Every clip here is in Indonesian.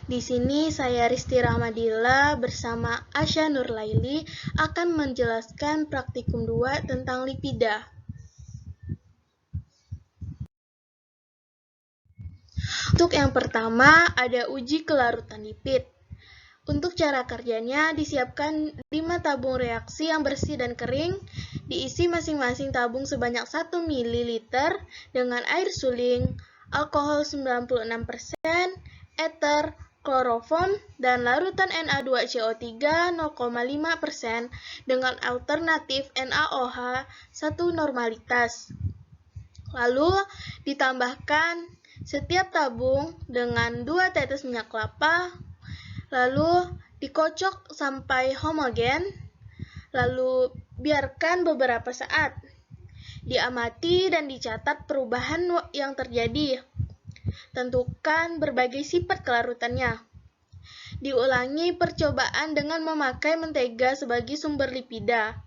Di sini saya Risti Rahmadilla bersama Asya Nurlaili akan menjelaskan praktikum 2 tentang lipida. Untuk yang pertama ada uji kelarutan lipid. Untuk cara kerjanya disiapkan 5 tabung reaksi yang bersih dan kering, diisi masing-masing tabung sebanyak 1 ml dengan air suling, alkohol 96%, ether, kloroform, dan larutan Na2CO3 0,5% dengan alternatif NaOH 1 normalitas. Lalu ditambahkan setiap tabung dengan 2 tetes minyak kelapa, lalu dikocok sampai homogen, lalu biarkan beberapa saat. Diamati dan dicatat perubahan yang terjadi. Tentukan berbagai sifat kelarutannya. Diulangi percobaan dengan memakai mentega sebagai sumber lipida.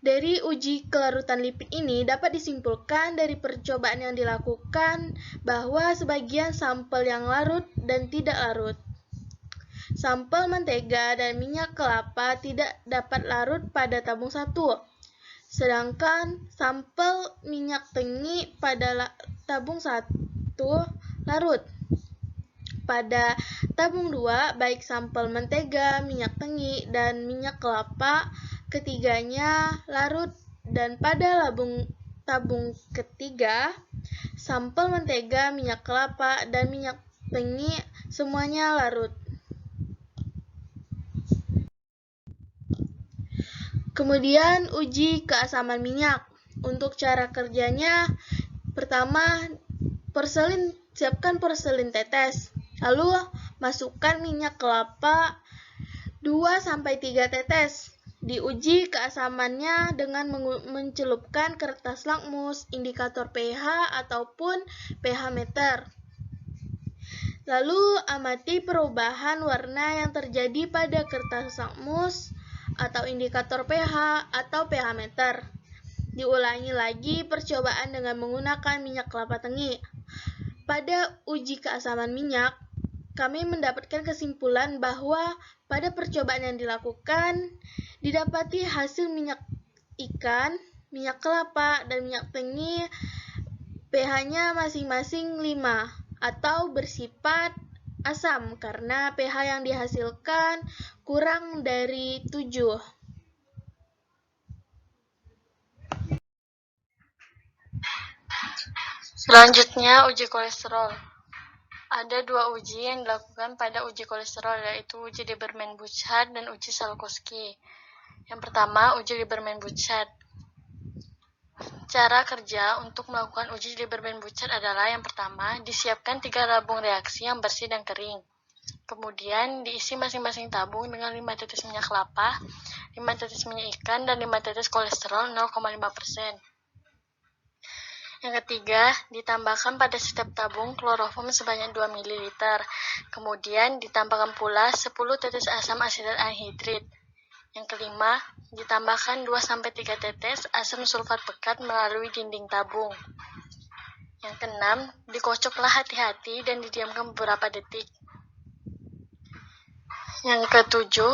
Dari uji kelarutan lipid ini dapat disimpulkan dari percobaan yang dilakukan bahwa sebagian sampel yang larut dan tidak larut. Sampel mentega dan minyak kelapa tidak dapat larut pada tabung 1, sedangkan sampel minyak tengi pada tabung 1 larut. Pada tabung 2, baik sampel mentega, minyak tengi, dan minyak kelapa, ketiganya larut, dan pada tabung ketiga, sampel mentega, minyak kelapa, dan minyak tengi semuanya larut. Kemudian uji keasaman minyak. Untuk cara kerjanya, pertama siapkan porselin tetes. Lalu masukkan minyak kelapa 2-3 tetes. Diuji keasamannya dengan mencelupkan kertas lakmus, indikator pH ataupun pH meter. Lalu amati perubahan warna yang terjadi pada kertas lakmus atau indikator pH atau pH meter. Diulangi lagi percobaan dengan menggunakan minyak kelapa tengi. Pada uji keasaman minyak, kami mendapatkan kesimpulan bahwa pada percobaan yang dilakukan, didapati hasil minyak ikan, minyak kelapa, dan minyak tengi pH-nya masing-masing 5 atau bersifat asam karena pH yang dihasilkan kurang dari 7. Selanjutnya, uji kolesterol. Ada 2 uji yang dilakukan pada uji kolesterol, yaitu uji Lieberman-Buchardt dan uji Salkowski. Yang pertama, uji Lieberman-Buchardt. Cara kerja untuk melakukan uji Lieberman-Buchardt adalah yang pertama, disiapkan 3 tabung reaksi yang bersih dan kering. Kemudian diisi masing-masing tabung dengan 5 tetes minyak kelapa, 5 tetes minyak ikan, dan 5 tetes kolesterol 0,5%. Yang ketiga, ditambahkan pada setiap tabung kloroform sebanyak 2 ml. Kemudian ditambahkan pula 10 tetes asam asetat anhidrit. Yang kelima, ditambahkan 2-3 tetes asam sulfat pekat melalui dinding tabung. Yang keenam, dikocoklah hati-hati dan didiamkan beberapa detik. Yang ketujuh,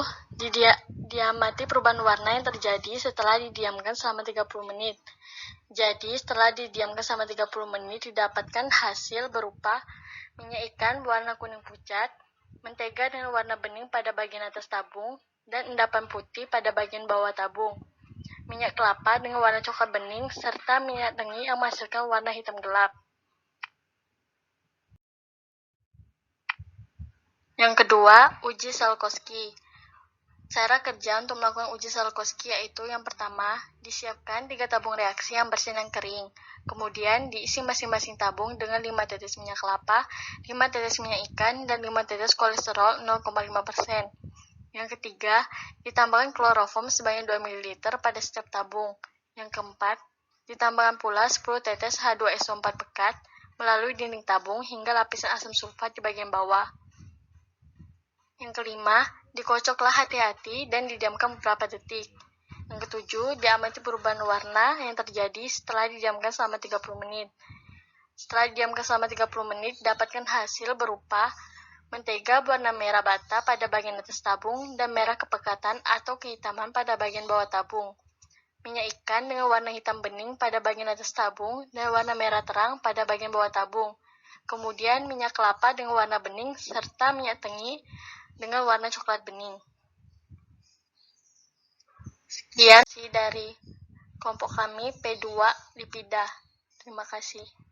diamati perubahan warna yang terjadi setelah didiamkan selama 30 menit. Jadi, setelah didiamkan selama 30 menit, didapatkan hasil berupa minyak ikan berwarna kuning pucat, mentega dengan warna bening pada bagian atas tabung, dan endapan putih pada bagian bawah tabung. Minyak kelapa dengan warna coklat bening, serta minyak tengi yang menghasilkan warna hitam gelap. Yang kedua, uji Salkowski. Cara kerja untuk melakukan uji Salkowski yaitu yang pertama, disiapkan 3 tabung reaksi yang bersih dan kering. Kemudian diisi masing-masing tabung dengan 5 tetes minyak kelapa, 5 tetes minyak ikan, dan 5 tetes kolesterol 0,5%. Yang ketiga, ditambahkan kloroform sebanyak 2 ml pada setiap tabung. Yang keempat, ditambahkan pula 10 tetes H2SO4 pekat melalui dinding tabung hingga lapisan asam sulfat di bagian bawah. Yang kelima, dikocoklah hati-hati dan didiamkan beberapa detik. Yang ketujuh, diamati perubahan warna yang terjadi setelah didiamkan selama 30 menit. Setelah didiamkan selama 30 menit, dapatkan hasil berupa mentega berwarna merah bata pada bagian atas tabung dan merah kepekatan atau kehitaman pada bagian bawah tabung. Minyak ikan dengan warna hitam bening pada bagian atas tabung dan warna merah terang pada bagian bawah tabung. Kemudian minyak kelapa dengan warna bening serta minyak tengi dengan warna coklat bening. Sekian dari kelompok kami P2 Lipida. Terima kasih.